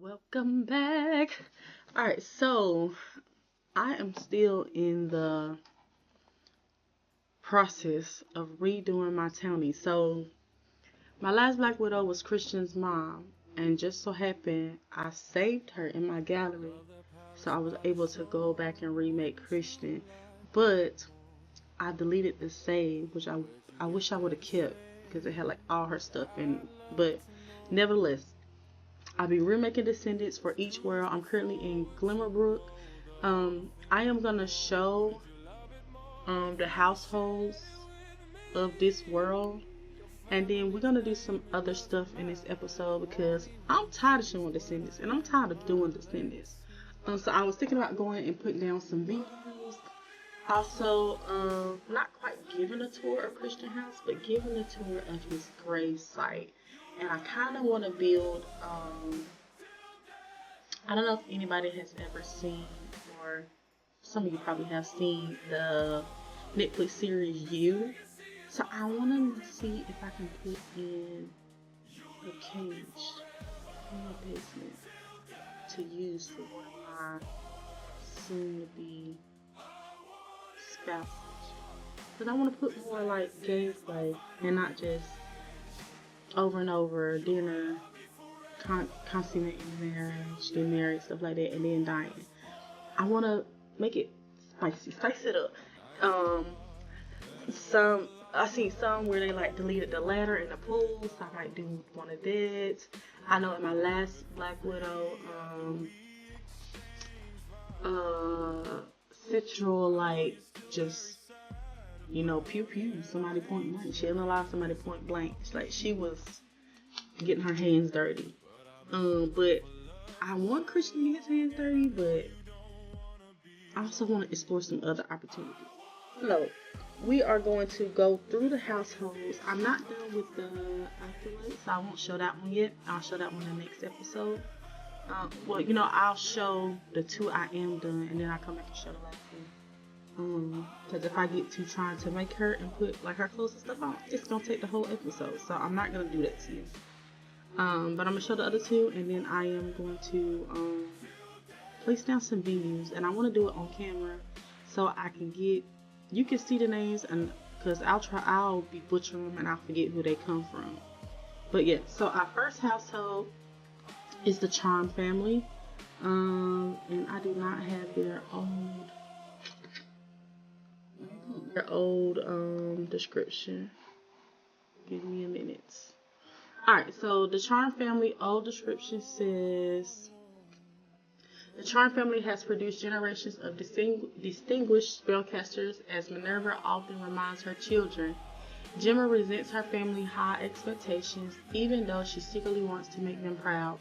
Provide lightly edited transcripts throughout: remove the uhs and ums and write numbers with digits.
Welcome back. Alright, so I am still in the process of redoing my townie. So my last Black Widow was Christian's mom, and just so happened I saved her in my gallery, so I was able to go back and remake Christian. But I deleted the save, which I wish I would have kept because it had like all her stuff in. But nevertheless, I'll be remaking Descendants for each world. I'm currently in Glimmerbrook. I am gonna show the households of this world, and then we're gonna do some other stuff in this episode because I'm tired of showing Descendants and I'm tired of doing Descendants. So I was thinking about going and putting down some videos. Also, not quite giving a tour of Christian House, but giving a tour of his grave site. And I kind of want to build. I don't know if anybody has ever seen, or some of you probably have seen the Netflix series You. So I want to see if I can put in a cage in the basement to use for one of my soon-to-be spouses. Because I want to put more like gameplay and not just over and over dinner, consummating marriage, getting married, stuff like that, and then dying. I want to make it spice it up. I seen some where they like deleted the ladder in the pool, so I might do one of that. I know in my last Black Widow, Citral like just pew pew, somebody point blank. She didn't allow somebody point blank. It's like she was getting her hands dirty. But I want Christian to get his hands dirty, but I also want to explore some other opportunities. So we are going to go through the households. I'm not done with the accolades, so I won't show that one yet. I'll show that one in the next episode. I'll show the two I am done, and then I'll come back and show the last one. Because if I get to trying to make her and put like her clothes and stuff on, it's gonna take the whole episode. So I'm not gonna do that to you. But I'm gonna show the other two, and then I am going to place down some venues, and I want to do it on camera so I can you can see the names, and because I'll be butchering them and I'll forget who they come from. But yeah, so our first household is the Charm family, and I do not have their old description. Give me a minute. Alright, so the Charm family old description says, the Charm family has produced generations of distinguished spellcasters, as Minerva often reminds her children. Gemma resents her family's high expectations, even though she secretly wants to make them proud.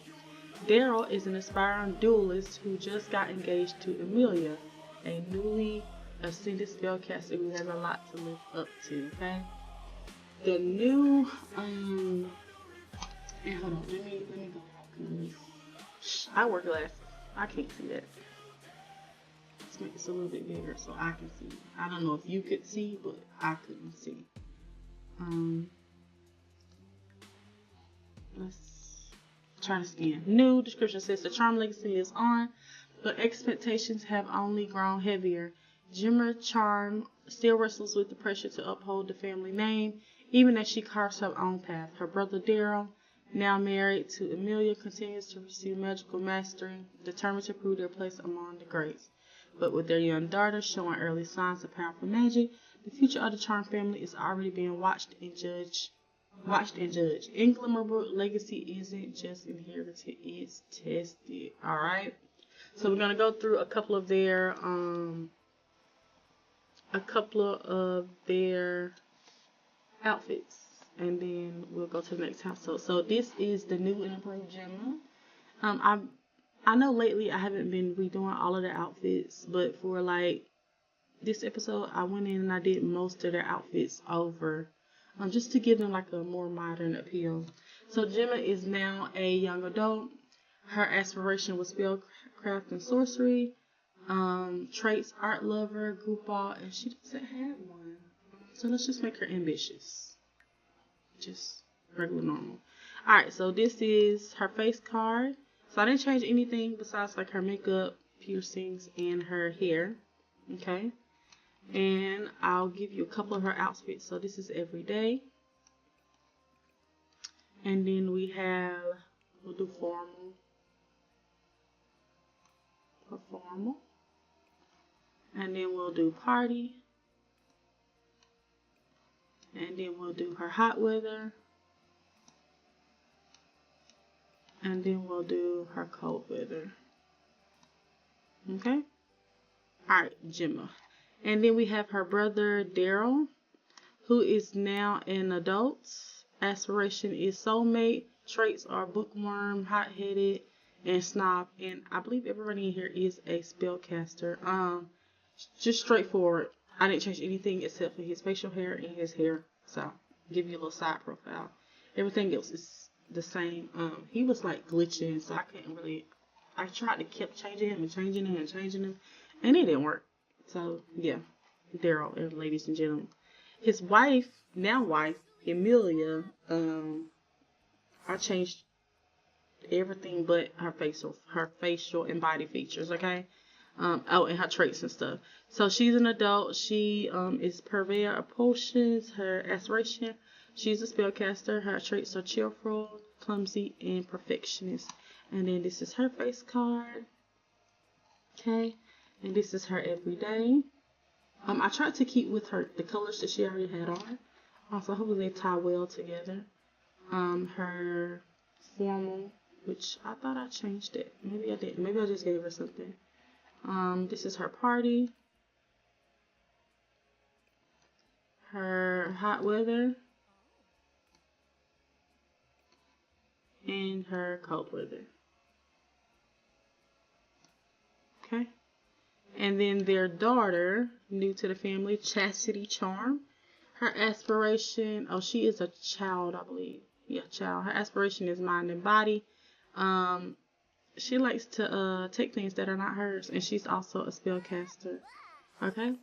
Daryl is an aspiring duelist who just got engaged to Emilia, a newly ascended spellcaster who has a lot to live up to, okay? The new, and hold on, let me go out. I wear glasses. I can't see that. Let's make this a little bit bigger so I can see. I don't know if you could see, but I couldn't see. Let's try this again. New description says the Charm legacy lives on, but expectations have only grown heavier. Gemma Charm still wrestles with the pressure to uphold the family name, even as she carves her own path. Her brother Daryl, now married to Emilia, continues to pursue magical mastery, determined to prove their place among the greats. But with their young daughter showing early signs of powerful magic, the future of the Charm family is already being watched and judged. In Glimmerbrook, legacy isn't just inherited, it's tested. Alright? So we're gonna go through a couple of their outfits, and then we'll go to the next household. So this is the new and improved Gemma. I know lately I haven't been redoing all of their outfits, but for like this episode, I went in and I did most of their outfits over, just to give them like a more modern appeal. So Gemma is now a young adult. Her aspiration was spellcraft and sorcery. Traits: art lover, goofball, and she doesn't have one. So let's just make her ambitious. Just regular normal. Alright, so this is her face card. So So I didn't change anything besides like her makeup, piercings, and her hair. Okay. And I'll give you a couple of her outfits. So this is every day. And then we'll do formal. Her formal. And then we'll do party. And then we'll do her hot weather. And then we'll do her cold weather. Okay? Alright, Gemma. And then we have her brother, Daryl, who is now an adult. Aspiration is soulmate. Traits are bookworm, hot-headed, and snob. And I believe everybody in here is a spellcaster. Just straightforward. I didn't change anything except for his facial hair and his hair. So, give you a little side profile. Everything else is the same. He was like glitching, so I couldn't really. I tried to keep changing him and changing him and changing him, and it didn't work. So yeah, Daryl, ladies and gentlemen, his wife, now wife, Emilia. I changed everything but her facial and body features. Okay. Oh, and her traits and stuff. So she's an adult. She is purveyor of potions. Her aspiration, she's a spellcaster. Her traits are cheerful, clumsy, and perfectionist. And then this is her face card. Okay. And this is her everyday. I tried to keep with her the colors that she already had on. Also, hopefully they tie well together. Her formal, which I thought I changed it. Maybe I didn't. Maybe I just gave her something. This is her party. Her hot weather. And her cold weather. Okay. And then their daughter, new to the family, Chastity Charm. Her aspiration, oh, she is a child, I believe. Yeah, child. Her aspiration is mind and body. She likes to take things that are not hers, and she's also a spellcaster. Okay.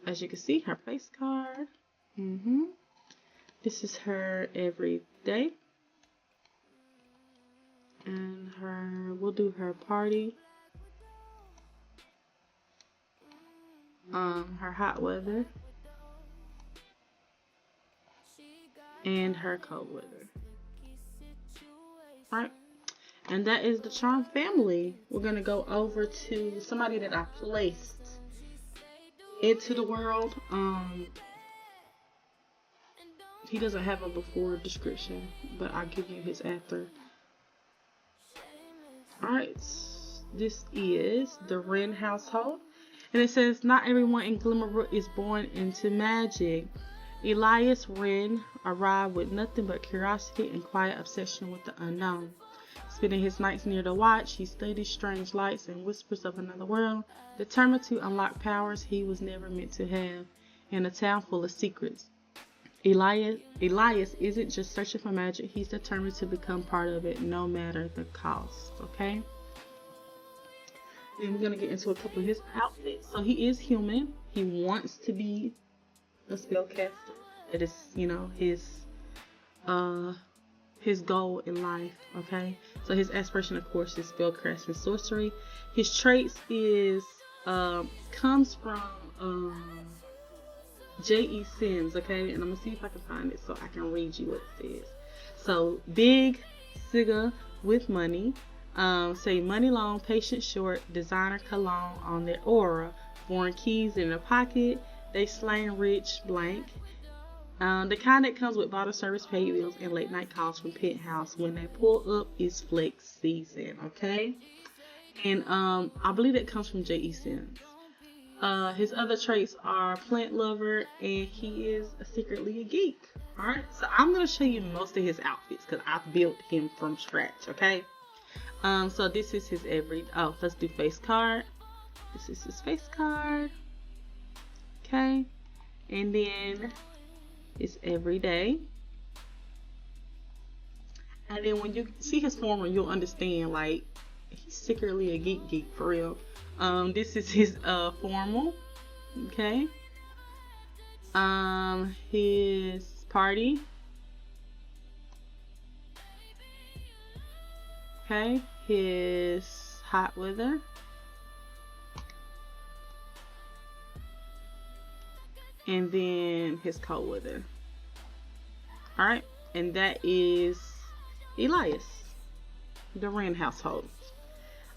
As you can see, her face card. This is her everyday. And we'll do her party. Her hot weather. And her cold weather. Right? And that is the Charm family. We're going to go over to somebody that I placed into the world. He doesn't have a before description, but I'll give you his after. Alright, this is the Wren household. And it says, not everyone in Glimmerbrook is born into magic. Elias Wren arrived with nothing but curiosity and quiet obsession with the unknown. Spending his nights near the watch, he studies strange lights and whispers of another world, determined to unlock powers he was never meant to have, in a town full of secrets. Elias isn't just searching for magic, he's determined to become part of it, no matter the cost, okay? Then we're going to get into a couple of his outfits. So he is human. He wants to be a spellcaster. It is, his goal in life, okay? So his aspiration, of course, is spellcraft and sorcery. His traits comes from J.E. Sims, okay? And I'm going to see if I can find it so I can read you what it says. So, big figure with money. Say money long, patient short, designer cologne on their aura, foreign keys in their pocket, they slang rich blank. The kind that comes with bottle service, paid bills, and late night calls from Penthouse. When they pull up, it's flex season, okay? And I believe that comes from J.E. Sims. His other traits are plant lover, and he is secretly a geek. Alright, so I'm going to show you most of his outfits because I've built him from scratch, okay? So this is his let's do face card. This is his face card. Okay. And then it's everyday. And then when you see his former, you'll understand, like, he's secretly a geek for real. This is his formal. Okay. His party. Okay, his hot weather. And then his cold weather. Alright, and that is Elias, the Wren household.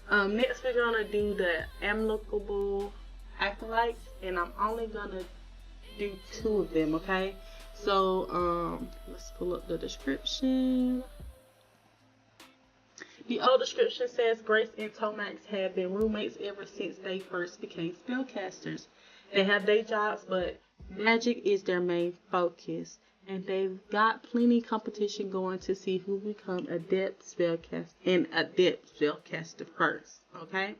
Next we're gonna do the amicable acolytes, and I'm only gonna do 2 of them, okay? So let's pull up the description. The old description says Grace and Tomax have been roommates ever since they first became spellcasters. They have day jobs, but magic is their main focus, and they've got plenty competition going to see who become adept spellcaster first. Okay.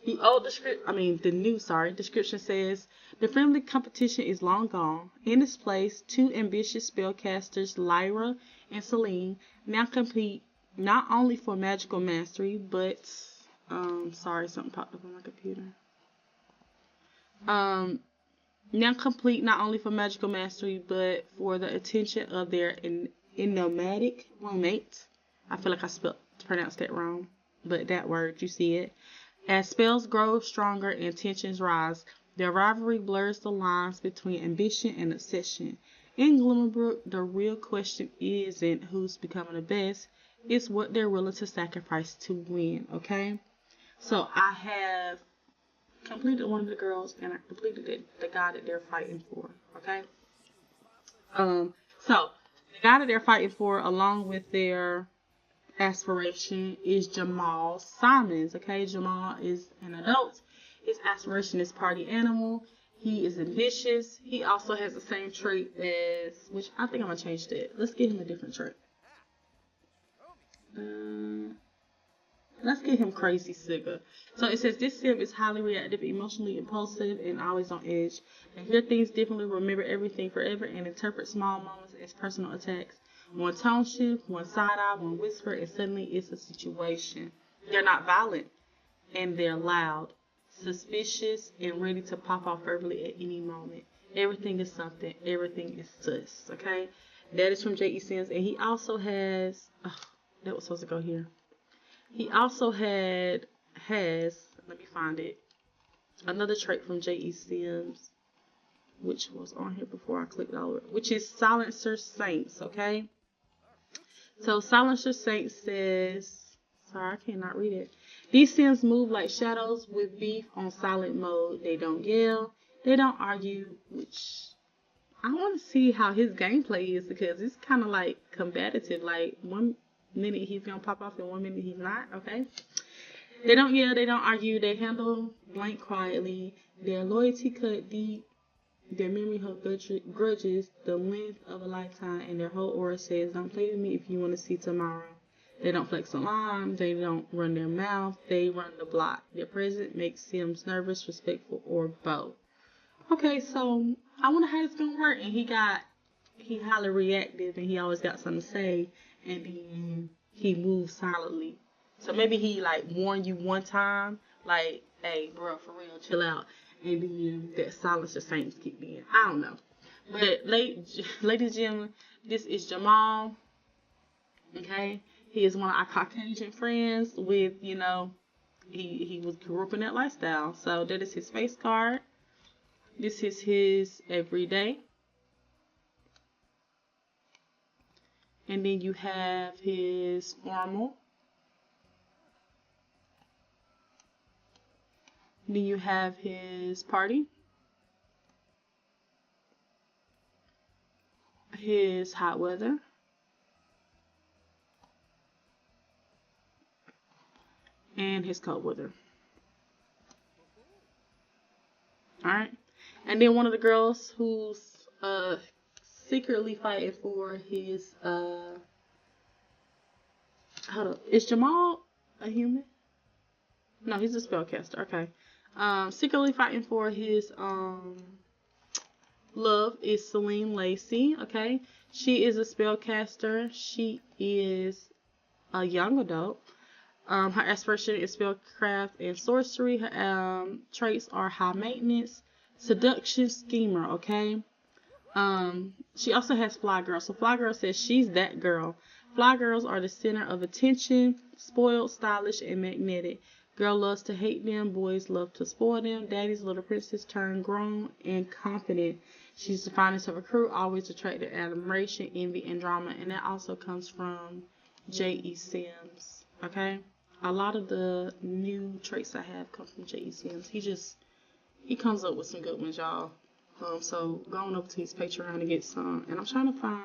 The new description says the friendly competition is long gone. In its place, 2 ambitious spellcasters, Lyra and Celine, now compete not only for magical mastery, but something popped up on my computer. Now complete not only for magical mastery, but for the attention of their nomadic roommates. I feel like I pronounced that wrong, but that word, you see it. As spells grow stronger and tensions rise, their rivalry blurs the lines between ambition and obsession. In Glimmerbrook, the real question isn't who's becoming the best, it's what they're willing to sacrifice to win, okay? So I have completed one of the girls, and I completed the guy that they're fighting for, okay? So the guy that they're fighting for, along with their aspiration, is Jamal Simons, okay? Jamal is an adult. His aspiration is party animal. He is ambitious. He also has the same trait as, which I think I'm gonna change that. Let's give him a different trait. Let's get him Crazy Sigga. So it says this sim is highly reactive, emotionally impulsive, and always on edge. They hear things differently, remember everything forever, and interpret small moments as personal attacks. One tone shift, one side eye, one whisper, and suddenly it's a situation. They're not violent, and they're loud, suspicious, and ready to pop off verbally at any moment. Everything is something. Everything is sus. Okay? That is from J.E. Sims, and he also has... that was supposed to go here. He also has, let me find it, another trait from J.E. Sims, which was on here before I clicked all of it, which is Silencer Saints, okay? So Silencer Saints says, sorry, I cannot read it. These Sims move like shadows with beef on silent mode. They don't yell, they don't argue, which I want to see how his gameplay is, because it's kind of like combative, like one minute he's gonna pop off and 1 minute he's not, okay? They don't yell, they don't argue, they handle blank quietly, their loyalty cut deep, their memory hold grudges the length of a lifetime, and their whole aura says, don't play with me if you want to see tomorrow. They don't flex alarm, they don't run their mouth, they run the block. Their presence makes Sims nervous, respectful, or both. Okay, so I wonder how it's gonna work, and he highly reactive, and he always got something to say, and then he moves silently. So maybe he like warned you one time, like, hey, bro, for real, chill out. And then that Silencer Saints kicked in. I don't know. But ladies and gentlemen, this is Jamal. Okay? He is one of our Caucasian friends with, he grew up in that lifestyle. So that is his face card. This is his everyday. And then you have his formal. Then you have his party. His hot weather. And his cold weather. Alright. And then one of the girls who's secretly fighting for his hold up. Is Jamal a human? No, he's a spellcaster. Okay. Secretly fighting for his love is Celine Lacey. Okay. She is a spellcaster. She is a young adult. Her aspiration is spellcraft and sorcery. Her traits are high maintenance, seduction, schemer. Okay. She also has Fly Girl. So Fly Girl says she's that girl. Fly girls are the center of attention, spoiled, stylish, and magnetic. Girl loves to hate them, boys love to spoil them. Daddy's little princess turned grown and confident. She's the finest of her crew, always attracted admiration, envy, and drama. And that also comes from J.E. Sims. Okay? A lot of the new traits I have come from J.E. Sims. He comes up with some good ones, y'all. So going over to his Patreon to get some. And I'm trying to find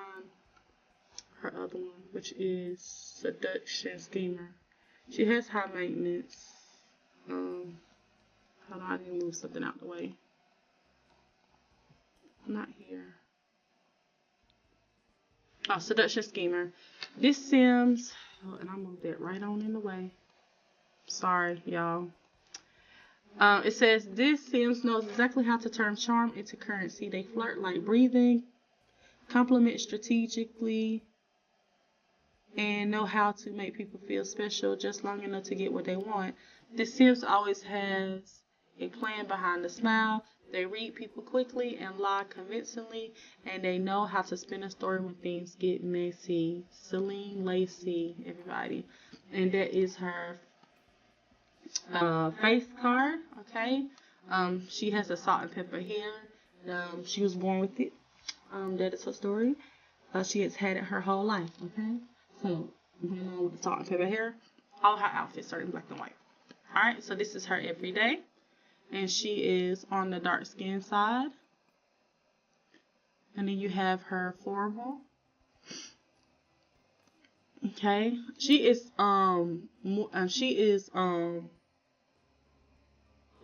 her other one, which is Seduction Schemer. She has high maintenance. Hold on, I need to move something out the way. Not here. Oh, Seduction Schemer. This Sims, and I moved that right on in the way. Sorry, y'all. It says, this Sims knows exactly how to turn charm into currency. They flirt like breathing, compliment strategically, and know how to make people feel special just long enough to get what they want. This Sims always has a plan behind the smile. They read people quickly and lie convincingly, and they know how to spin a story when things get messy. Celine Lacey, everybody. And that is her face card, okay? She has a salt and pepper hair. She was born with it. That is her story. She has had it her whole life, okay? So, with the salt and pepper hair, all her outfits are in black and white. Alright, so this is her everyday. And she is on the dark skin side. And then you have her formal. Okay. She is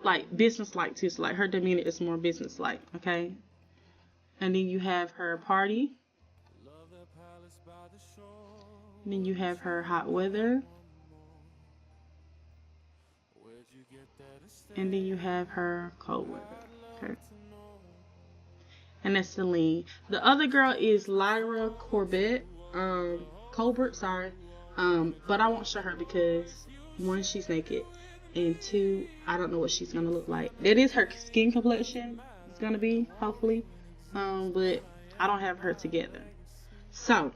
like business-like too. So like her demeanor is more business-like, okay? And then you have her party. And then you have her hot weather. And then you have her cold weather. Okay. And that's Celine. The other girl is Lyra Colbert, sorry. But I won't show her because one, she's naked, and two, I don't know what she's gonna look like. That is her skin complexion. It's gonna be, hopefully. But I don't have her together. So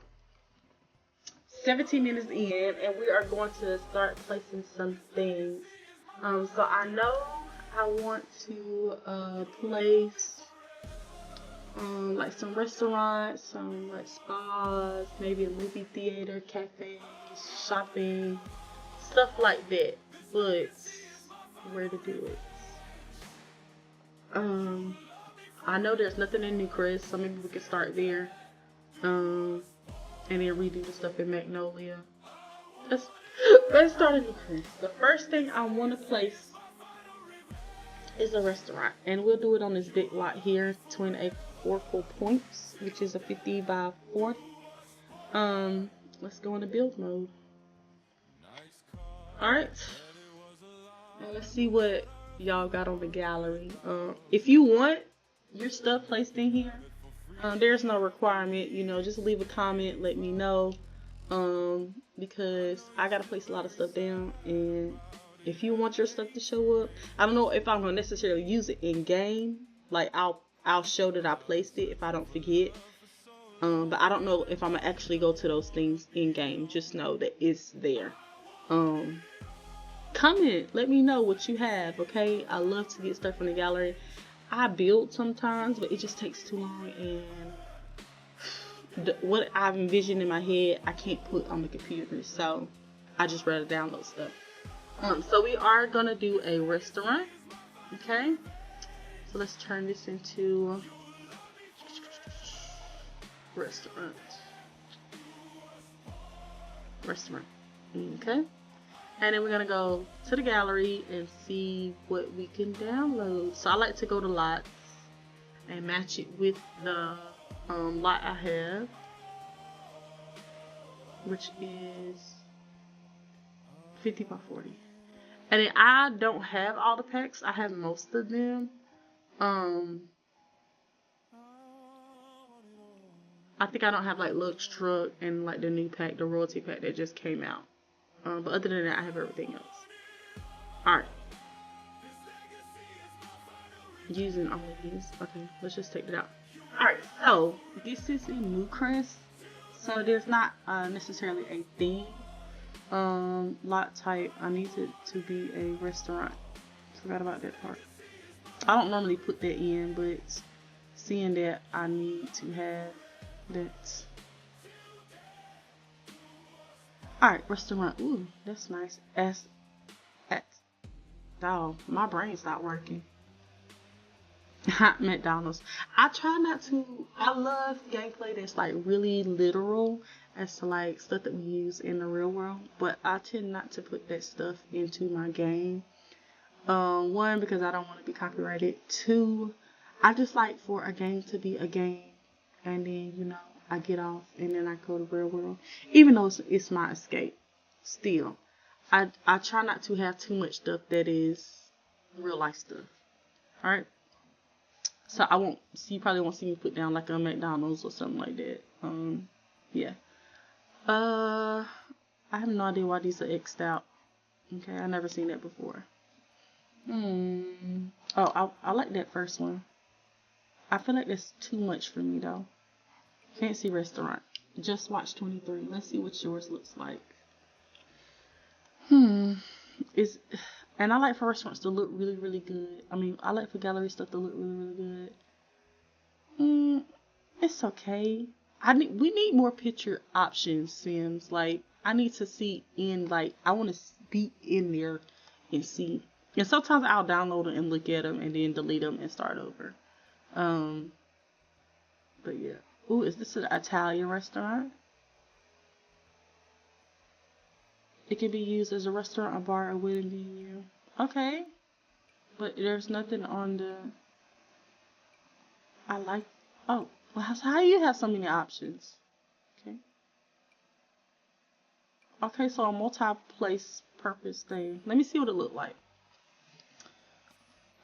17 minutes in, and we are going to start placing some things. So I know I want to place like some restaurants, some like spas, maybe a movie theater, cafes, shopping, stuff like that. But where to do it? I know there's nothing in Newcrest, so maybe we can start there. And then redo the stuff in Magnolia. Let's start in Newcrest. The first thing I want to place is a restaurant, and we'll do it on this big lot here, 4 points, which is a 50 by 40. Let's go into build mode. Alright, and let's see what y'all got on the gallery. If you want your stuff placed in here, there's no requirement, just leave a comment, let me know, because I gotta place a lot of stuff down, and if you want your stuff to show up, I don't know if I'm gonna necessarily use it in game. Like I'll show that I placed it if I don't forget. But I don't know if I'm gonna actually go to those things in game. Just know that it's there. Comment, let me know what you have, okay? I love to get stuff from the gallery. I build sometimes, but it just takes too long, and what I've envisioned in my head, I can't put on the computer, so I just rather download stuff. So we are gonna do a restaurant, okay? So let's turn this into restaurant, okay? And then we're gonna go to the gallery and see what we can download. So I like to go to lots and match it with the lot I have, which is 50 by 40. And then I don't have all the packs. I have most of them. I think I don't have like Lux Truck and like the new pack, the royalty pack that just came out. But other than that, I have everything else. Alright. Using all of these. Okay, let's just take it out. Alright, so this is in Newcrest. So there's not necessarily a theme. Lot type. I need it to be a restaurant. Forgot about that part. I don't normally put that in, but seeing that I need to have that. Alright, restaurant. Ooh, that's nice. Oh, my brain stopped working. McDonald's. I try not to. I love gameplay that's like really literal as to like stuff that we use in the real world, but I tend not to put that stuff into my game. One, because I don't want to be copyrighted. Two, I just like for a game to be a game, and then I get off and then I go to real world, even though it's my escape. Still, I try not to have too much stuff that is real life stuff. All right. So you probably won't see me put down like a McDonald's or something like that. Yeah. I have no idea why these are X'd out. Okay, I never seen that before. Oh, I like that first one. I feel like that's too much for me though. Fancy restaurant. Just watch 23. Let's see what yours looks like. And I like for restaurants to look really, really good. I mean, I like for gallery stuff to look really, really good. It's okay. We need more picture options, Sims. Like, I need to see I want to be in there and see. And sometimes I'll download them and look at them and then delete them and start over. But yeah. Ooh, is this an Italian restaurant? It can be used as a restaurant, a bar, a wedding venue. Okay. But there's nothing on the... Oh, well, how do you have so many options? Okay. Okay, so a multi-place purpose thing. Let me see what it look like.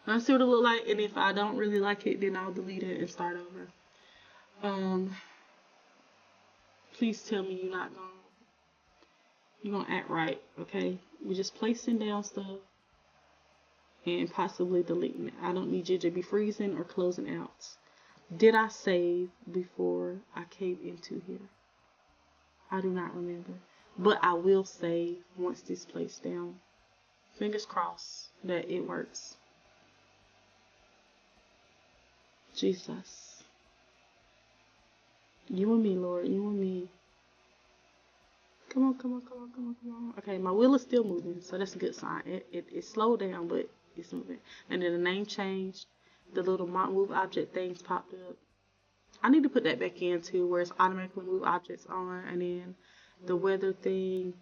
Let me see what it look like, and if I don't really like it, then I'll delete it and start over. Please tell me you're gonna act right, okay? We're just placing down stuff and possibly deleting it. I don't need you to be freezing or closing out. Did I save before I came into here? I do not remember. But I will save once this placed down. Fingers crossed that it works. Jesus. You and me, Lord. You and me. Come on. Okay, my wheel is still moving, so that's a good sign. It slowed down, but it's moving. And then the name changed. The little move object things popped up. I need to put that back in too, where it's automatically move objects on. And then the weather thing.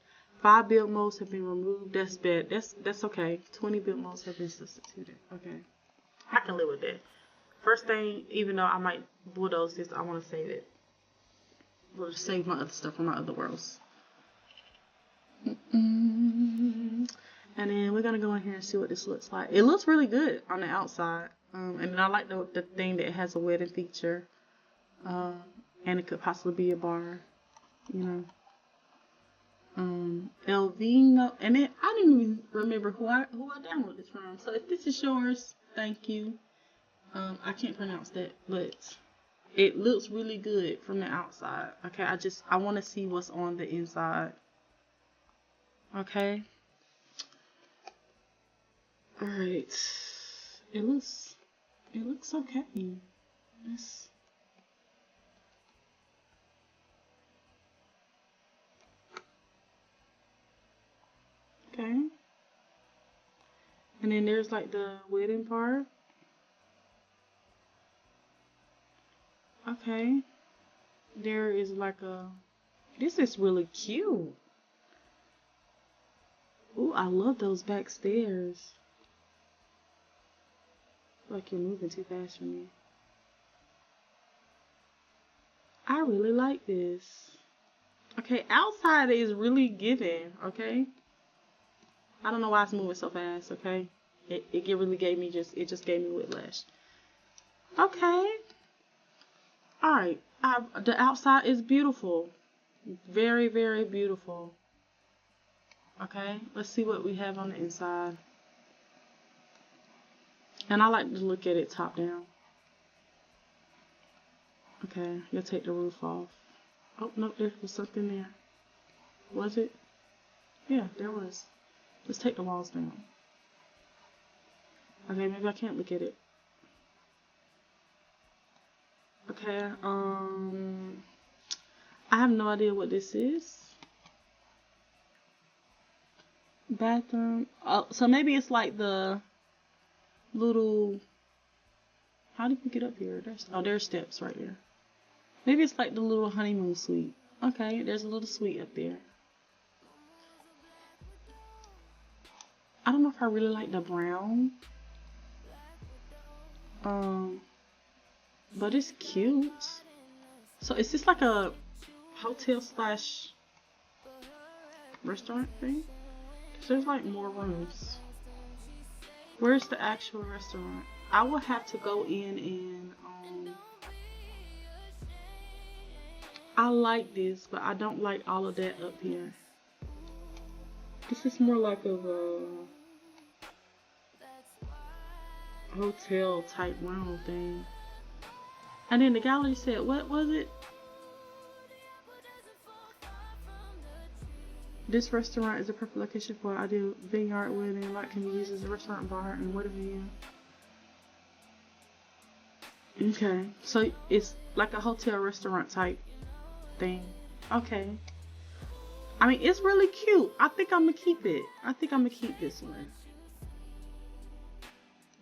5 build modes have been removed. That's bad. That's okay. 20 build modes have been substituted. Okay, I can live with that. First thing, even though I might bulldoze this, I want to save it. We'll just save my other stuff from my other worlds. And then we're gonna go in here and see what this looks like. It looks really good on the outside. And then I like the thing that has a wedding feature. And it could possibly be a bar, Elvino, and then I didn't even remember who I downloaded this from. So if this is yours, thank you. I can't pronounce that, but it looks really good from the outside. Okay, I want to see what's on the inside. Okay. All right. It looks okay. Okay. And then there's like the wedding part. Okay. There is like this is really cute. Ooh, I love those back stairs. Like you're moving too fast for me. I really like this. Okay, outside is really giving, okay? I don't know why it's moving so fast, okay? It really gave me just gave me whiplash. Okay. Alright. The outside is beautiful. Very, very beautiful. Okay, let's see what we have on the inside. And I like to look at it top down. Okay, you'll take the roof off. Oh, no, there was something there. Was it? Yeah, there was. Let's take the walls down. Okay, maybe I can't look at it. Okay, I have no idea what this is. Bathroom. Oh, so maybe it's like the little... How do you get up here? There's steps right there. Maybe it's like the little honeymoon suite. Okay, there's a little suite up there. I don't know if I really like the brown. But it's cute. So is this like a hotel slash restaurant thing? 'Cause there's like more rooms. Where's the actual restaurant? I will have to go in and I like this, but I don't like all of that up here. This is more like of a hotel type room thing. And then the gallery said, what was it? This restaurant is a perfect location for an ideal vineyard wedding. A lot can be used as a restaurant, bar, and wedding venue. Okay, so it's like a hotel restaurant type thing. Okay. I mean, it's really cute. I think I'm gonna keep it. I think I'm gonna keep this one.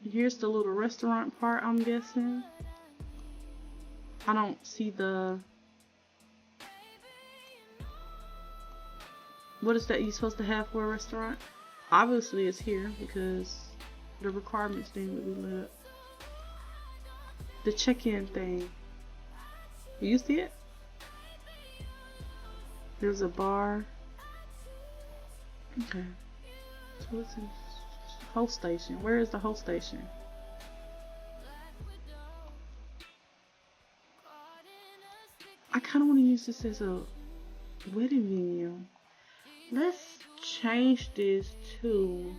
Here's the little restaurant part, I'm guessing. I don't see the... What is that you're supposed to have for a restaurant? Obviously it's here because the requirements thing would be lit up. The check-in thing. You see it? There's a bar. Okay. So what's in host station? Where is the host station? I kind of want to use this as a wedding venue. Let's change this to...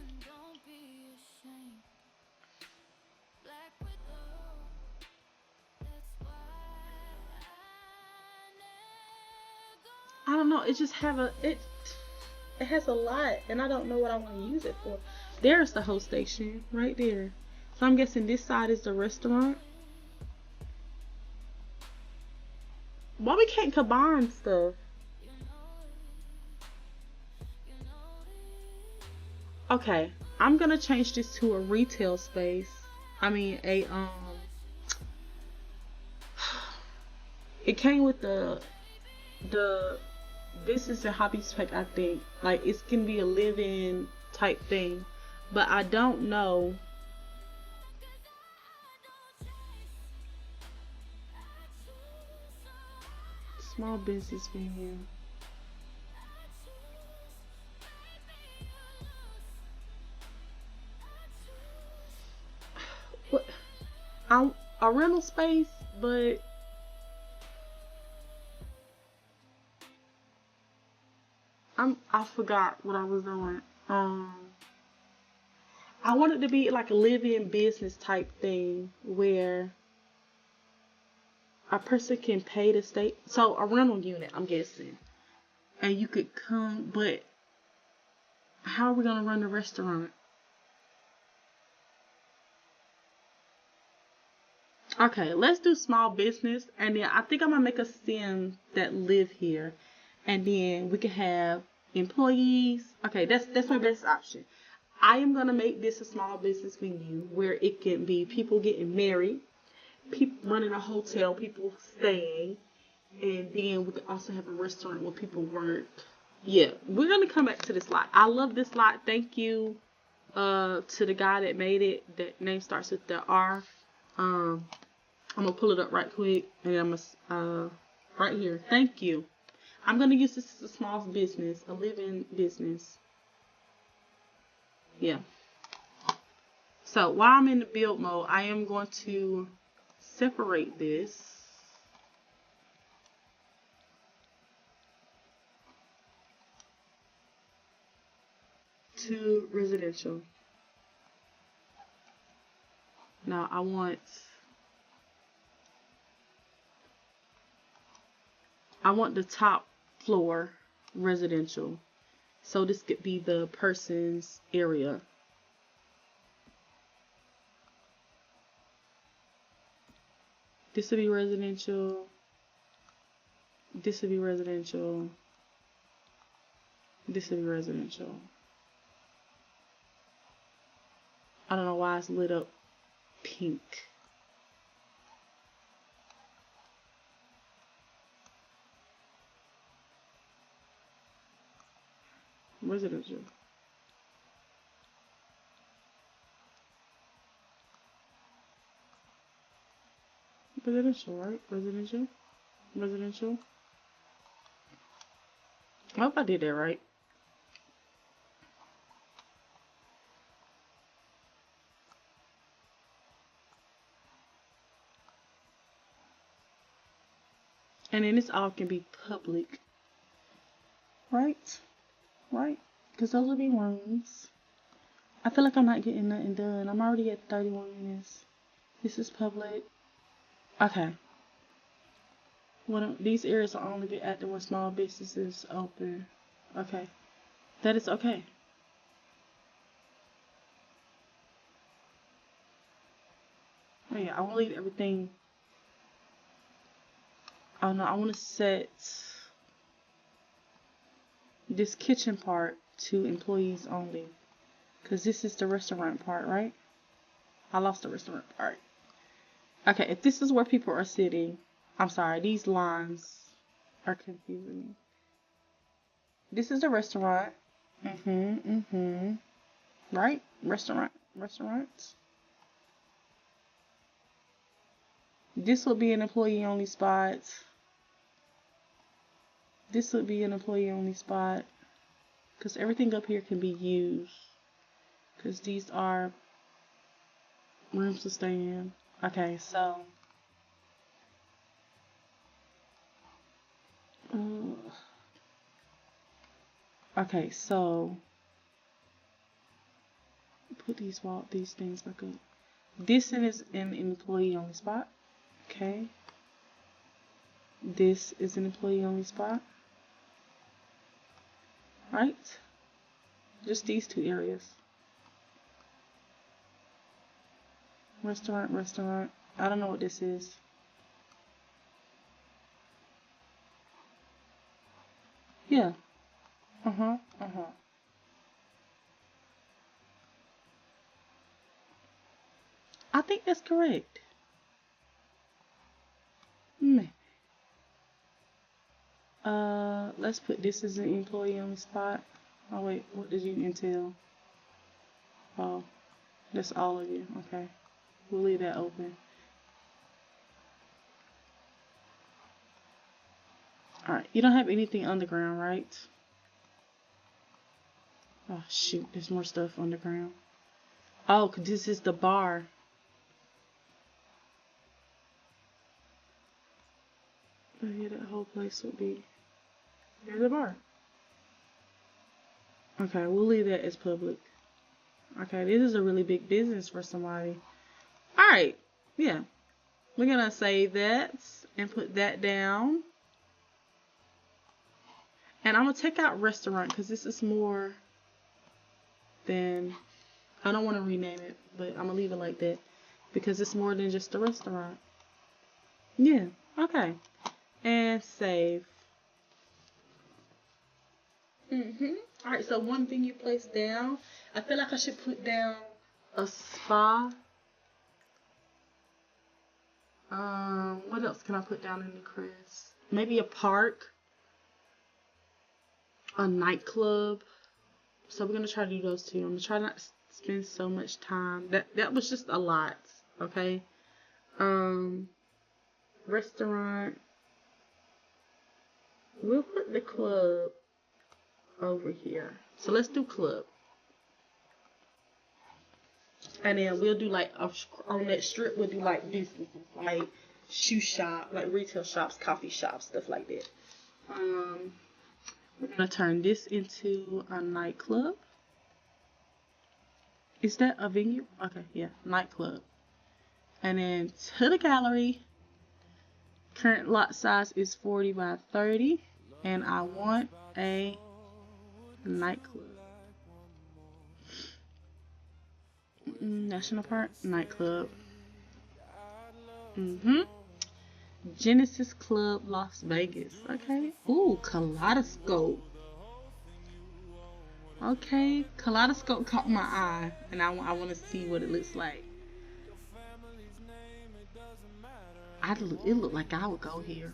I don't know, it just have a... It has a lot, and I don't know what I want to use it for. There's the host station, right there. So I'm guessing this side is the restaurant. Why we can't combine stuff? Okay, I'm gonna change this to a retail space. I mean, it came with the business and hobby spec, I think. Like, it's gonna be a live-in type thing, but I don't know. Small business venue. What? A rental space, but I forgot what I was doing. I want it to be like a live-in business type thing where a person can pay to stay. So a rental unit, I'm guessing, and you could come. But how are we gonna run the restaurant? Okay, let's do small business, and then I think I'm gonna make a sim that live here, and then we can have employees. Okay, that's my best option. I am gonna make this a small business venue where it can be people getting married, people running a hotel, people staying, and then we can also have a restaurant where people work. Yeah, we're gonna come back to this lot. I love this lot. Thank you to the guy that made it. That name starts with the R. I'm gonna pull it up right quick, and I'm gonna right here. Thank you. I'm gonna use this as a small business, a live-in business. Yeah. So while I'm in the build mode, I am going to separate this. To residential. Now I want I want the top floor residential. So this could be the person's area. This would be residential. This would be residential. This would be residential. I don't know why it's lit up pink. Residential. Residential, right? Residential. Residential. I hope I did that right. And then this all can be public. Right? Right? Because those will be rooms. I feel like I'm not getting nothing done. I'm already at 31 minutes. This is public. Okay. These areas will only be active when small businesses open. Okay. That is okay. Oh yeah, I want to leave everything. Oh no, I want to set this kitchen part to employees only. Because this is the restaurant part, right? I lost the restaurant part. Okay, if this is where people are sitting, I'm sorry, these lines are confusing me. This is the restaurant. Right? Restaurants. This will be an employee only spot. This would be an employee only spot. Because everything up here can be used. Because these are rooms to stay in. Okay, so. Okay, so. Put these things back up. This is an employee only spot. Okay. This is an employee only spot. Right? Just these two areas. Restaurant. I don't know what this is. Yeah. I think that's correct. Let's put this as an employee only spot. Oh wait, what did you entail? Oh, that's all of you. Okay, we'll leave that open. Alright, you don't have anything underground, right? Oh shoot, there's more stuff underground. Oh, 'cause this is the bar. Oh yeah, that whole place would be. There's a bar. Okay, we'll leave that as public. Okay, this is a really big business for somebody. Alright, yeah. We're gonna save that and put that down. And I'm gonna take out restaurant because this is more than. I don't want to rename it, but I'm gonna leave it like that because it's more than just a restaurant. Yeah, okay. And save. Alright, so one thing you place down, I feel like I should put down a spa. What else can I put down in the crest? Maybe a park, a nightclub. So we're gonna try to do those two. I'm gonna try not to spend so much time. That was just a lot. Okay. Restaurant. We'll put the club over here. So let's do club. And then we'll do like on that strip we'll do like businesses, like shoe shop, like retail shops, coffee shops, stuff like that. We're gonna turn this into a nightclub. Is that a venue? Okay, yeah, nightclub. And then to the gallery, Current lot size is 40 by 30. And I want a nightclub. National Park nightclub. Genesis Club, Las Vegas. Okay. Ooh, Kaleidoscope. Okay, Kaleidoscope caught my eye, and I want to see what it looks like. It looked like I would go here,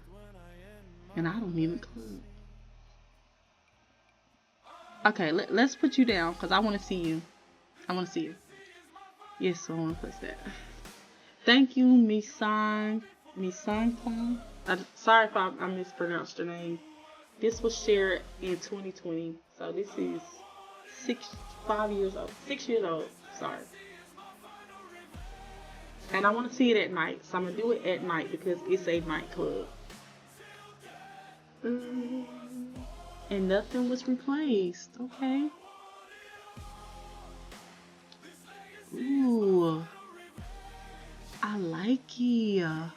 and I don't even club. Okay, let's put you down, because I want to see you. I want to see you. Yes, so I want to place that. Thank you, Misan Kwan. Sorry if I mispronounced your name. This was shared in 2020, so this is 5 years old. 6 years old. Sorry. And I want to see it at night, so I'm gonna do it at night because it's a nightclub. And nothing was replaced. Okay. Ooh, I like it.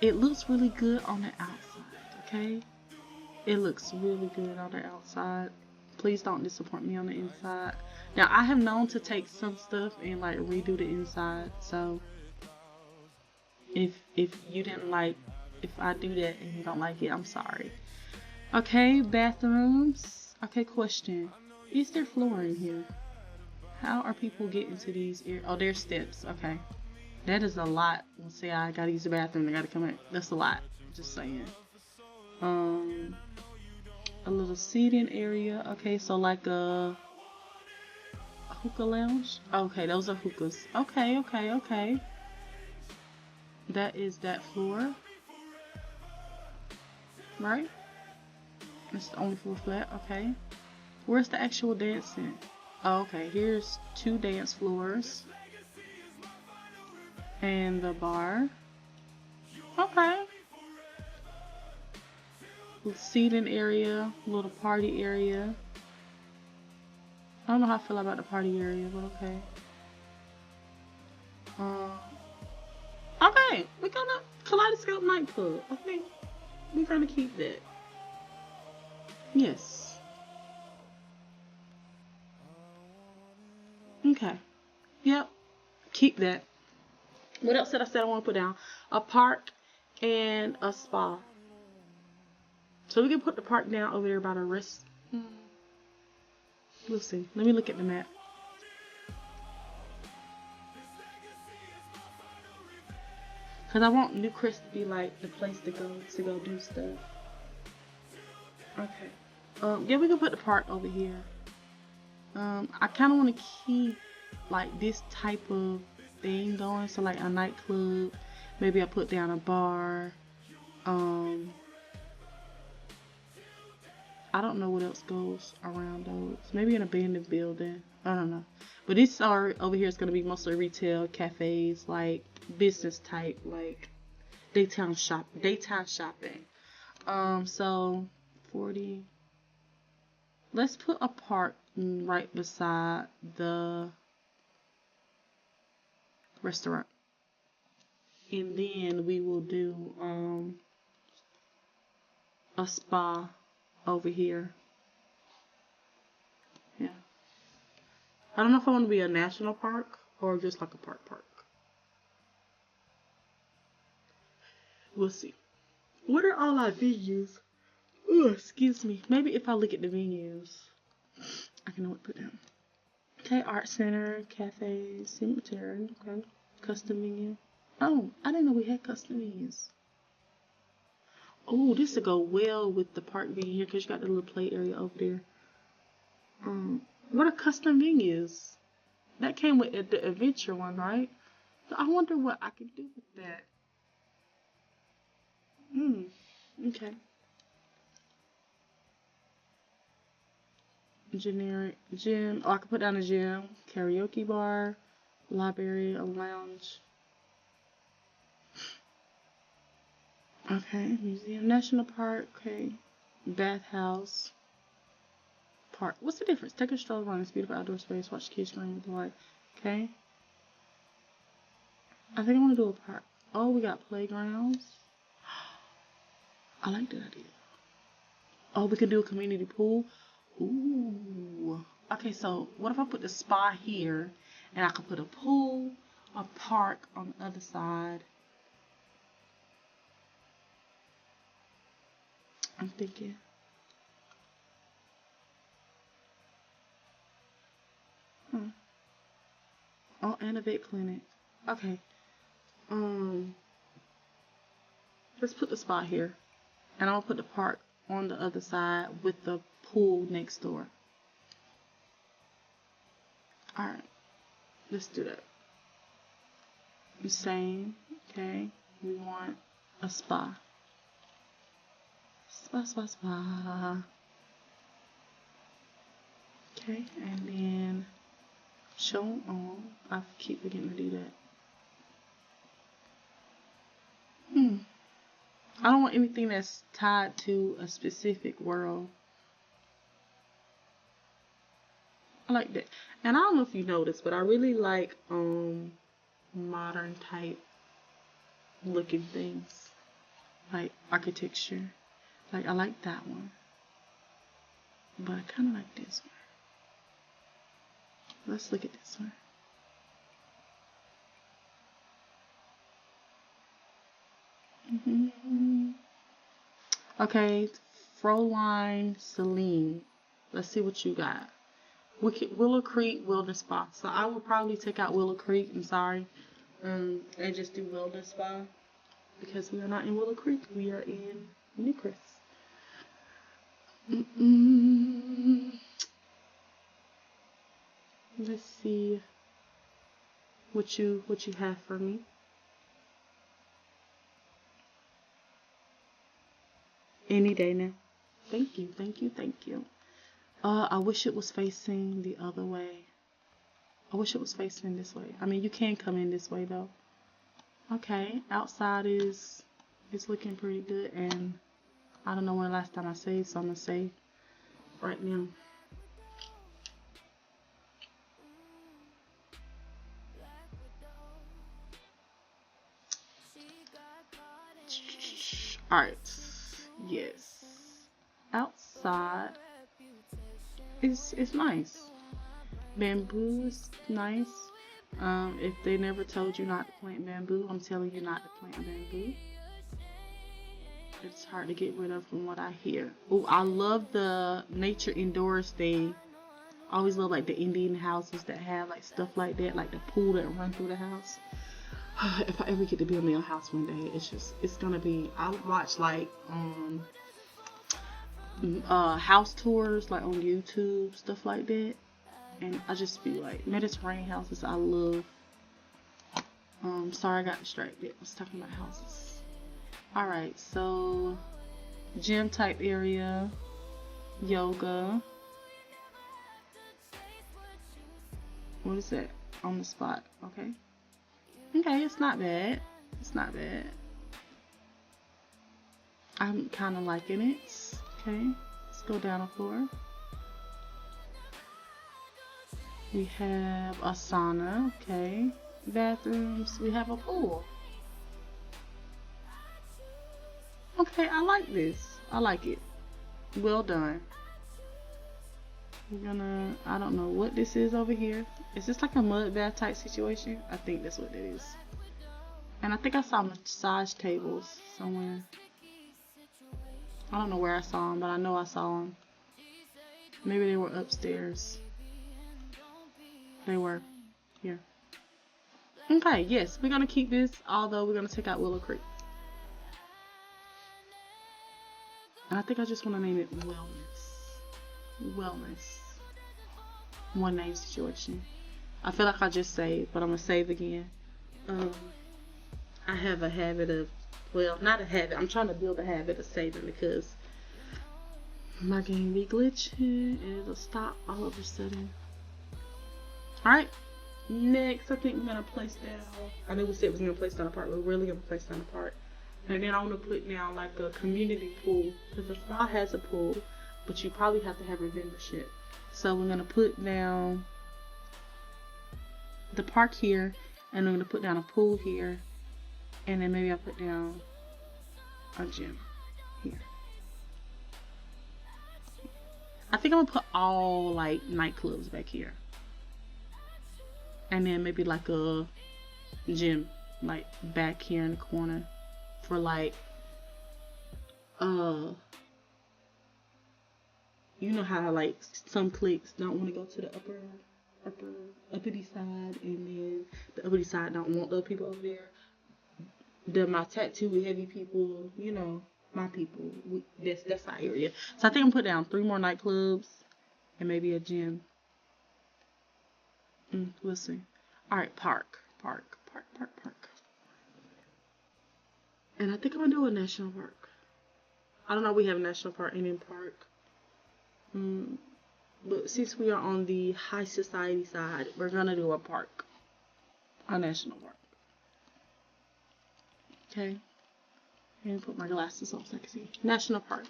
It looks really good on the outside. Okay. It looks really good on the outside. Please don't disappoint me on the inside. Now, I have known to take some stuff and like redo the inside. So, if you didn't like, if I do that and you don't like it, I'm sorry. Okay, bathrooms. Okay, question. Is there flooring here? How are people getting to these areas? Oh, there's steps. Okay. That is a lot. Let's say I gotta use the bathroom. I gotta come in. That's a lot. Just saying. A little seating area. Okay, so like a hookah lounge. Okay, those are hookahs. Okay. That is that floor. Right? It's the only floor flat. Okay. Where's the actual dancing? Oh, okay, here's 2 dance floors. And the bar. Okay. Seating area, little party area. I don't know how I feel about the party area, but okay. Okay, we're gonna Kaleidoscope nightclub. I think we're gonna keep that. Yes. Okay. Yep. Keep that. What else did I say I want to put down? A park and a spa. So we can put the park down over there by the wrist. We'll see. Let me look at the map. Because I want Newcrest to be like the place to go do stuff. Okay. Yeah, we can put the park over here. I kind of want to keep like this type of thing going. So like a nightclub. Maybe I put down a bar. I don't know what else goes around those. Maybe an abandoned building. I don't know. But this over here is going to be mostly retail, cafes, like business type, like daytime shopping. So 40. Let's put a park right beside the restaurant. And then we will do a spa over here. Yeah. I don't know if I want to be a national park or just like a park. We'll see. What are all our venues? Oh, excuse me. Maybe if I look at the venues, I can know what to put down. Okay, art center, cafe, cemetery. Okay, custom menu. Oh, I didn't know we had custom menus. Oh, this will go well with the park venue here because you got the little play area over there. What are custom venues? That came with the adventure one, right? So I wonder what I can do with that. Okay. Generic gym. Oh, I can put down a gym, karaoke bar, library, a lounge. Okay, museum, national park. Okay, bathhouse, park. What's the difference? Take a stroll around this beautiful outdoor space. Watch kids playing with the light. Okay. I think I want to do a park. Oh, we got playgrounds. I like that idea. Oh, we could do a community pool. Ooh. Okay, so what if I put the spa here and I could put a pool, a park on the other side? I'm thinking. Oh, and a vet clinic. Okay. Let's put the spa here. And I'll put the park on the other side with the pool next door. Alright. Let's do that. The same. Okay. We want a spa. Spa. Okay. And then show on. I keep forgetting to do that. I don't want anything that's tied to a specific world. I like that. And I don't know if you noticed, but I really like modern type looking things. Like architecture. Like I like that one. But I kinda like this one. Let's look at this one. Okay, Fräulein Celine. Let's see what you got. Willow Creek Wellness Spa. So I would probably take out Willow Creek. I'm sorry, and just do Wellness Spa because we are not in Willow Creek. We are in Newcrest. Let's see what you have for me. Any day now. Thank you. I wish it was facing the other way. I wish it was facing this way. I mean, you can come in this way though. Okay, outside is looking pretty good, and I don't know when the last time I saved, so I'm gonna save right now. Alright. Yes. Outside it's nice. Bamboo is nice. If they never told you not to plant bamboo, I'm telling you not to plant bamboo. It's hard to get rid of from what I hear. Oh, I love the nature indoors thing. I always love like the Indian houses that have like stuff like that, like the pool that run through the house. If I ever get to build me a house one day, it's gonna be. I watch like house tours like on YouTube, stuff like that, and I just be like Mediterranean houses. I love. Sorry, I got distracted. I was talking about houses. All right, so gym type area, yoga. What is that? On the spot. Okay. Okay, it's not bad. I'm kind of liking it. Okay, let's go down a floor. We have a sauna. Okay, bathrooms. We have a pool. Okay, I like this. I like it. Well done. We're gonna, I don't know what this is over here. Is this like a mud bath type situation? I think that's what it is. And I think I saw massage tables somewhere. I don't know where I saw them, but I know I saw them. Maybe they were upstairs. They were here. Okay, yes, we're gonna keep this, although we're gonna take out Willow Creek. And I think I just want to name it Wellness. One name situation. I feel like I just saved, but I'm gonna save again. I have a habit of, well, not a habit. I'm trying to build a habit of saving because my game be glitching and it'll stop all of a sudden. Alright, next I think we're gonna place down. I know we said we was gonna place down a part. We're really gonna place down a part. And then I want to put down like a community pool, because the spa has a pool, but you probably have to have a membership. So we're going to put down the park here, and we're going to put down a pool here, and then maybe I'll put down a gym here. I think I'm gonna put all like nightclubs back here, and then maybe like a gym like back here in the corner for like uh you know how like some cliques don't want to go to the upper uppity side, and then the uppity side don't want those people over there. My tattoo heavy people, you know, my people. That's our area. So I think I'm put down 3 more nightclubs and maybe a gym. We'll see. All right, park. And I think I'm gonna do a national park. I don't know if we have a national park, Indian park. But since we are on the high society side, we're gonna do a park, a national park. Okay. And put my glasses on so I can see. National park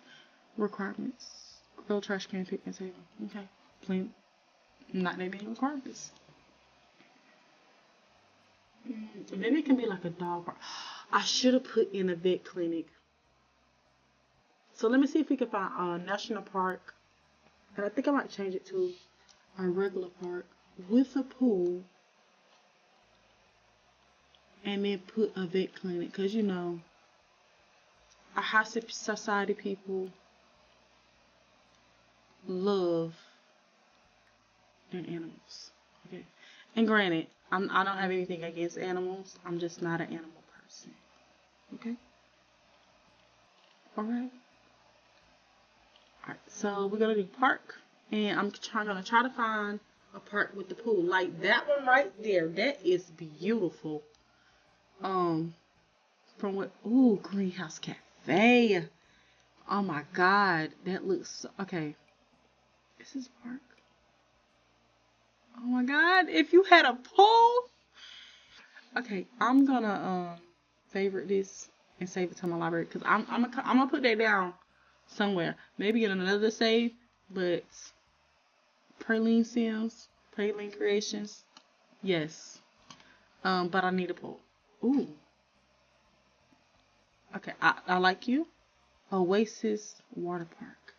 requirements: grill, trash can, picnic table. Okay. Plain. Not that many requirements. Maybe it can be like a dog park. I should have put in a vet clinic. So let me see if we can find a national park. And I think I might change it to a regular park with a pool. And then put a vet clinic. Because, you know, our high society people love their animals. Okay. And granted, I don't have anything against animals. I'm just not an animal person. Okay? Alright. Alright, so we're going to do park. And I'm going to try to find a park with the pool. Like that one right there. That is beautiful. From what? Ooh, Greenhouse Cafe. Oh my God. That looks so, okay. This is park. Oh my God. If you had a pool. Okay, I'm gonna favorite this and save it to my library, because I'm gonna put that down somewhere. Maybe in another save, but Praline Sims, Praline Creations, yes. But I need a pool. Ooh. Okay, I like you. Oasis Water Park.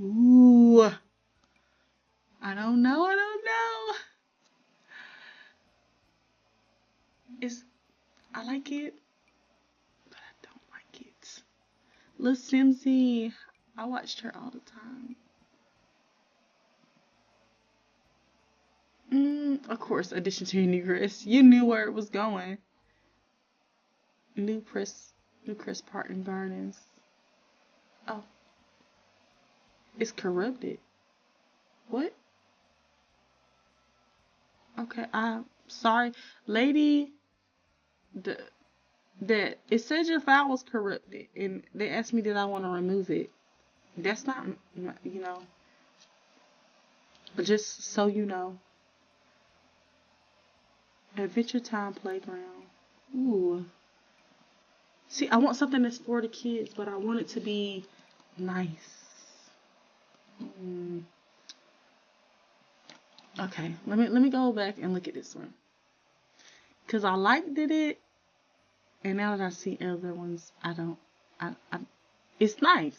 Ooh. I don't know. I like it, but I don't like it. Lil Simsy, I watched her all the time. Of course, addition to Negress. You knew where it was going. New Chris Park and Gardens. Oh, it's corrupted. What? Okay, I'm sorry, lady. That it said your file was corrupted, and they asked me did I want to remove it. That's not, you know. But just so you know. Adventure Time Playground. Ooh. See, I want something that's for the kids, but I want it to be nice. Okay, let me go back and look at this one, cause I liked it, and now that I see other ones, I don't. It's nice.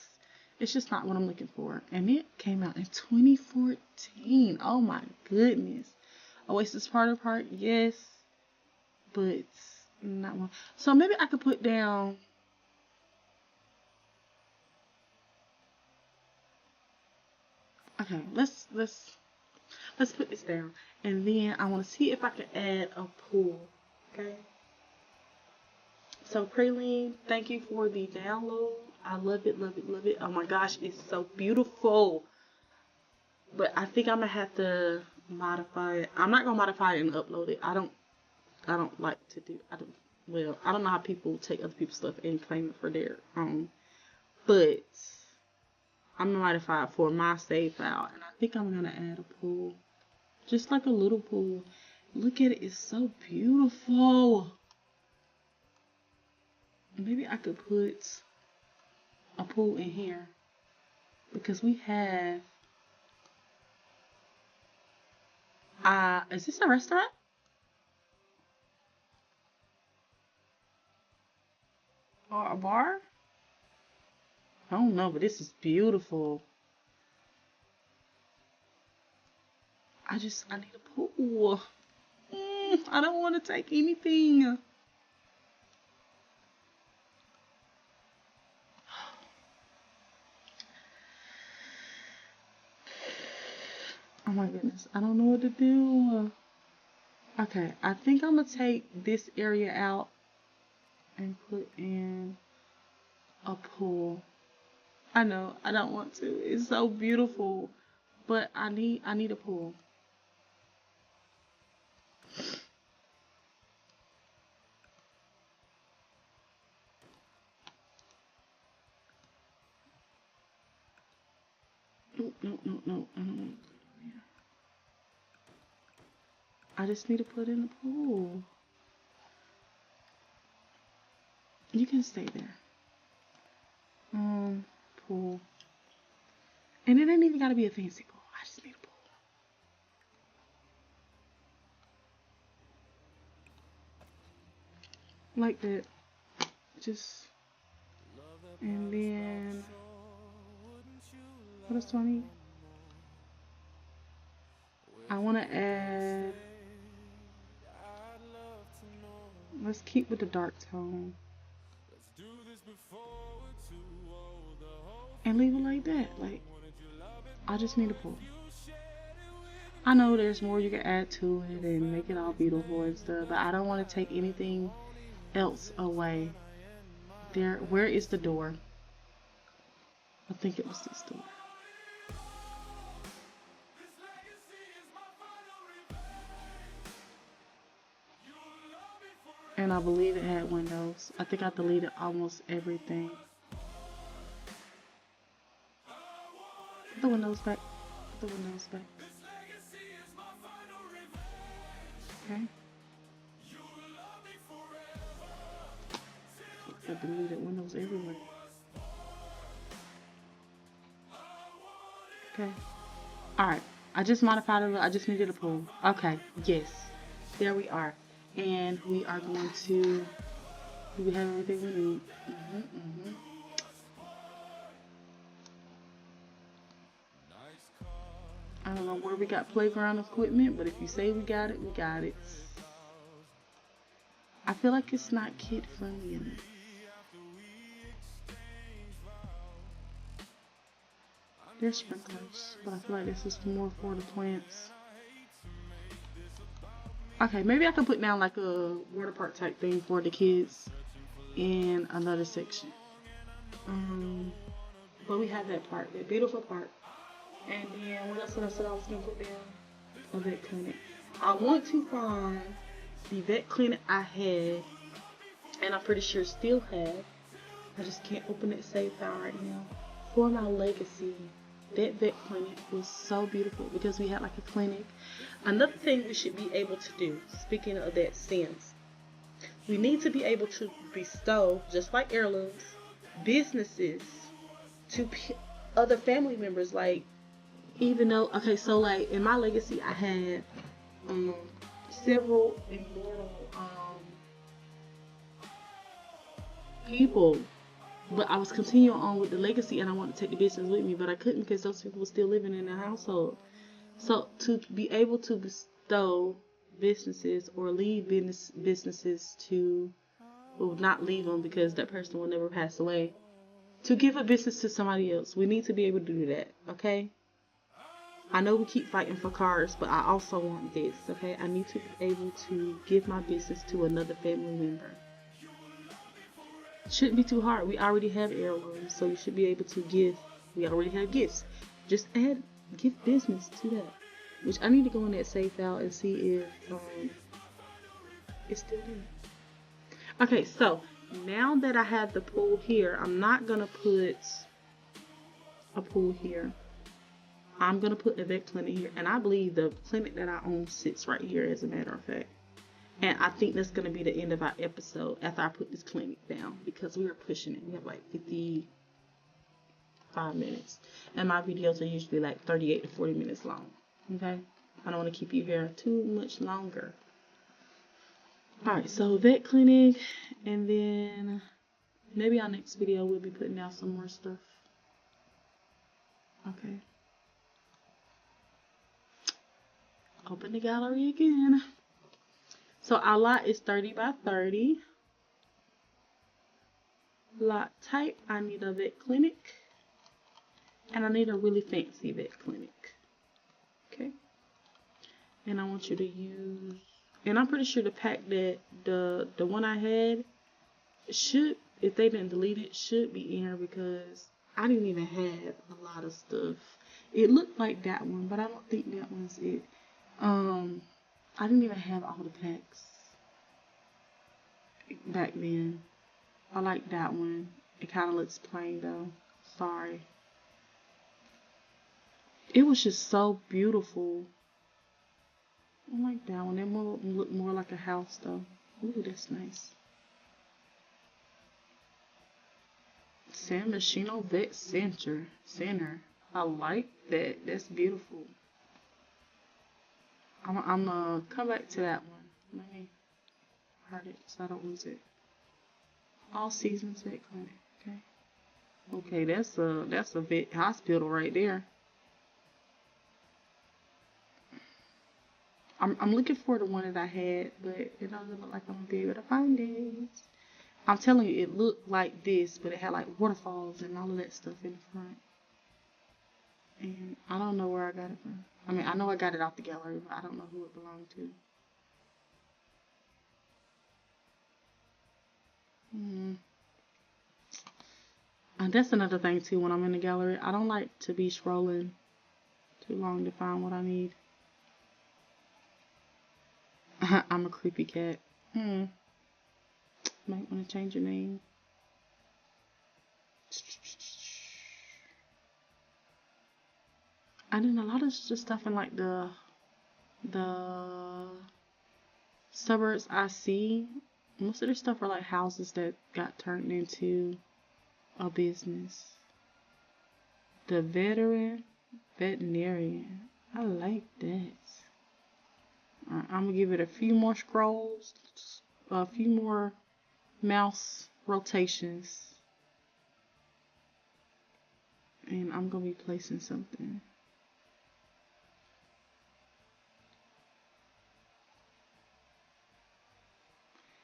It's just not what I'm looking for, and it came out in 2014. Oh my goodness. Oasis Party Park, yes, but not one. So maybe I could put down. Okay, let's put this down, and then I want to see if I can add a pool. Okay. So Praline, thank you for the download. I love it. Oh my gosh, it's so beautiful. But I think I'm gonna have to modify it. I'm not gonna modify it and upload it. I don't like to do. I don't know how people take other people's stuff and claim it for their own. But I'm gonna modify it for my save file, and I think I'm gonna add a pool, just like a little pool. Look at it, it's so beautiful. Maybe I could put a pool in here, because we have. Is this a restaurant? Or a bar? I don't know, but this is beautiful. I need a pool. I don't want to take anything. Oh my goodness, I don't know what to do. Okay, I think I'm gonna take this area out and put in a pool. I know I don't want to. It's so beautiful, but I need a pool. No. I just need to put in a pool. You can stay there. Pool. And it ain't even gotta be a fancy pool. I just need a pool. Like that. Just, and then, what else do I need? I want to add, let's keep with the dark tone. And leave it like that. Like, I just need a pool. I know there's more you can add to it and make it all beautiful and stuff, but I don't want to take anything else away. There, where is the door? I think it was this door. And I believe it had windows. I think I deleted almost everything. Put the windows back. Put the windows back. Okay. I deleted windows everywhere. Okay. Alright. I just modified it. I just needed a pool. Okay. Yes. There we are. And we are going to, do we have everything we need? I don't know where we got playground equipment, but if you say we got it, we got it. I feel like it's not kid friendly enough. There's sprinklers, but I feel like this is more for the plants. Okay, maybe I can put down like a water park type thing for the kids in another section. But we have that part, that beautiful part. And then what else did I say I was gonna put down? A vet clinic. I want to find the vet clinic I had, and I'm pretty sure still have. I just can't open that save file right now. For my legacy, that vet clinic was so beautiful because we had like a clinic. Another thing we should be able to do, speaking of that sense, we need to be able to bestow, just like heirlooms, businesses to other family members. Like, even though, okay, so like in my legacy, I had several immortal people, but I was continuing on with the legacy, and I wanted to take the business with me, but I couldn't because those people were still living in the household. So to be able to bestow businesses or leave businesses to, well, not leave them because that person will never pass away, to give a business to somebody else, we need to be able to do that. Okay, I know we keep fighting for cars, but I also want this. Okay, I need to be able to give my business to another family member. Shouldn't be too hard. We already have heirlooms, so you should be able to give. We already have gifts. Just give business to that. Which I need to go in that save file and see if it's still there. Okay, so now that I have the pool here, I'm not gonna put a pool here. I'm gonna put a vet clinic here, and I believe the clinic that I own sits right here, as a matter of fact. And I think that's gonna be the end of our episode after I put this clinic down, because we are pushing it. We have like 55 minutes, and my videos are usually like 38 to 40 minutes long. Okay, I don't want to keep you here too much longer. Alright, so vet clinic, and then maybe our next video we'll be putting out some more stuff. Okay. Open the gallery again. So our lot is 30 by 30. Lot type, I need a vet clinic. And I need a really fancy vet clinic. Okay. And I want you to use, and I'm pretty sure the pack that the one I had should, if they didn't delete it, should be in here because I didn't even have a lot of stuff. It looked like that one, but I don't think that one's it. I didn't even have all the packs back then. I like that one. It kind of looks plain though. Sorry. It was just so beautiful. I like that one. That one look more like a house though. Ooh, that's nice. San Myshuno Vet Center. I like that. That's beautiful. I'm gonna come back to that one. Let me hide it so I don't lose it. All Seasons Vet Clinic. Okay. Okay, that's a vet hospital right there. I'm looking for the one that I had, but it doesn't look like I'm gonna be able to find it. I'm telling you, it looked like this, but it had like waterfalls and all of that stuff in the front. And I don't know where I got it from. I mean, I know I got it off the gallery, but I don't know who it belonged to. And that's another thing too, when I'm in the gallery, I don't like to be scrolling too long to find what I need. I'm a creepy cat. Might want to change your name. I did a lot of just stuff in like the suburbs I see. Most of their stuff are like houses that got turned into a business. The veterinarian. I like that. Alright, I'm gonna give it a few more scrolls, a few more mouse rotations, and I'm gonna be placing something.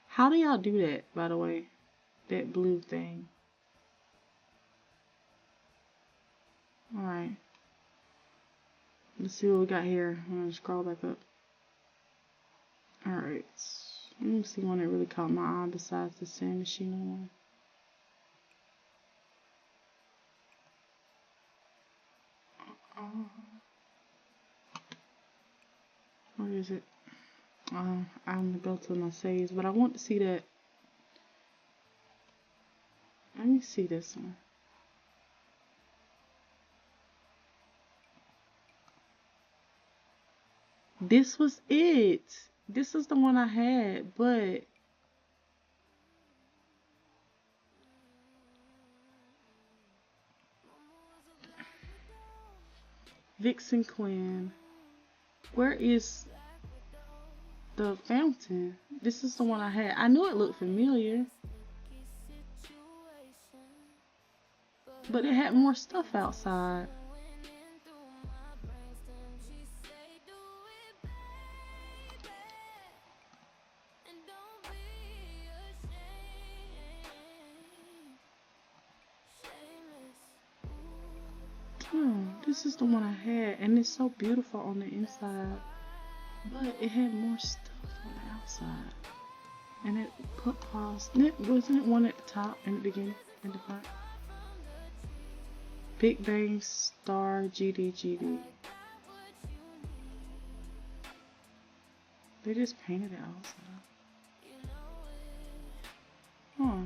How do y'all do that, by the way? That blue thing. Alright. Let's see what we got here. I'm gonna scroll back up. Alright. Let me see one that really caught my eye besides the San Myshuno one. Where is it? I'm gonna go to my saves, but I want to see that. Let me see this one. This was it. This is the one I had, but Vixen Quinn. Where is the fountain? This is the one I had. I knew it looked familiar, but it had more stuff outside. This is the one I had, and it's so beautiful on the inside, but it had more stuff on the outside. And it put pause. Wasn't it one at the top in the beginning, in the front? Big Bang Star GD. They just painted it outside. Huh.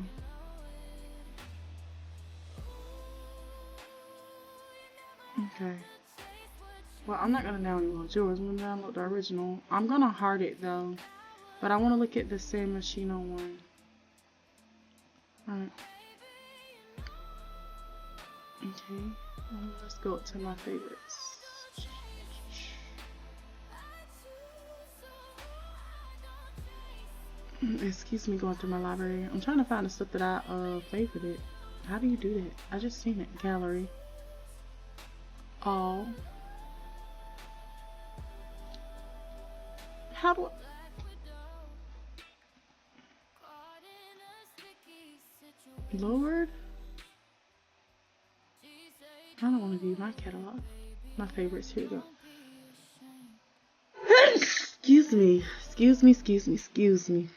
Okay. Well, I'm not gonna download yours. I'm gonna download the original. I'm gonna heart it though, but I want to look at the San Myshuno one. Alright. Okay. Let's go up to my favorites. Excuse me, going through my library. I'm trying to find the stuff that I favorited. How do you do that? I just seen it. Gallery. All. How do Lord? I don't want to view my catalog. My favorites. Here we go. Excuse me. Excuse me. Excuse me. Excuse me.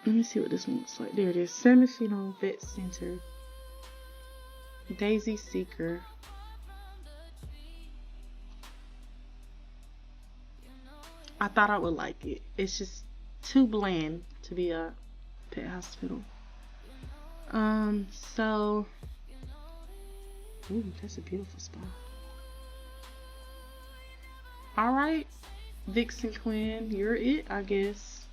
Let me see what this one looks like. There it is. San Machino Vet Center. Daisy Seeker. I thought I would like it. It's just too bland to be a pet hospital. So, ooh, that's a beautiful spot. Alright, Vixen Quinn, you're it, I guess.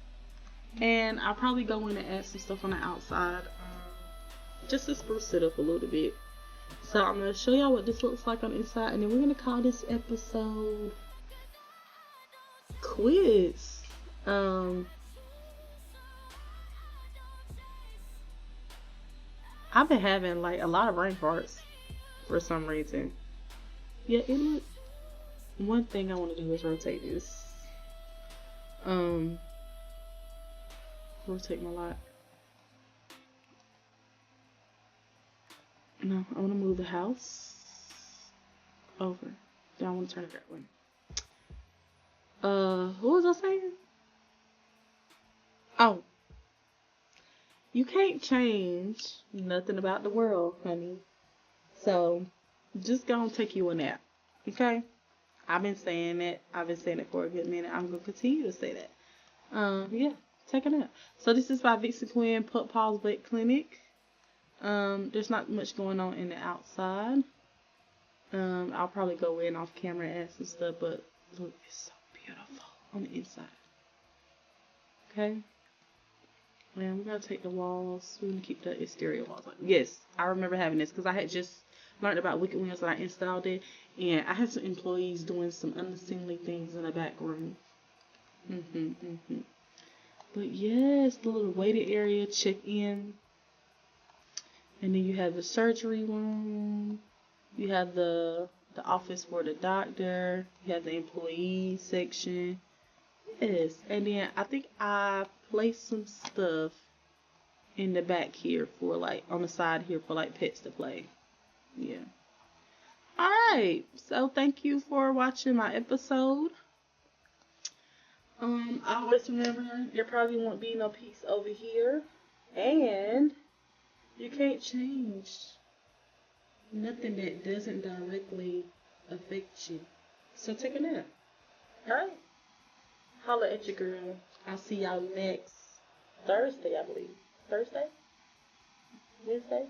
And I'll probably go in and add some stuff on the outside, just to spruce it up a little bit. So I'm going to show y'all what this looks like on the inside, and then we're going to call this episode Quiz. I've been having like a lot of brain farts for some reason. Yeah, it looks. One thing I want to do is rotate this. Rotate my lot. No, I want to move the house over. Then I want to turn it that way. What was I saying? Oh. You can't change nothing about the world, honey. So, just gonna take you a nap. Okay? I've been saying it. I've been saying it for a good minute. I'm gonna continue to say that. Yeah, take a nap. So this is by Vixen Quinn Pup Paws Vet Clinic. There's not much going on in the outside. I'll probably go in off camera and add some stuff, but look, it's so beautiful on the inside. Okay? And we're going to take the walls. We're going to keep the exterior walls on. Yes, I remember having this because I had just learned about Wicked Wheels and I installed it. And I had some employees doing some unseemly things in the back room. But yes, the little waiting area, check in. And then you have the surgery room. You have the office for the doctor. You have the employee section. Yes, and then I think I placed some stuff in the back here for like, on the side here for like pets to play. Yeah. Alright, so thank you for watching my episode. Always remember, there probably won't be no peace over here. And you can't change nothing that doesn't directly affect you. So take a nap. Alright? Holla at your girl. I'll see y'all next Thursday, I believe. Thursday? Wednesday?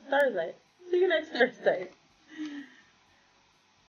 Thursday. See you next Thursday.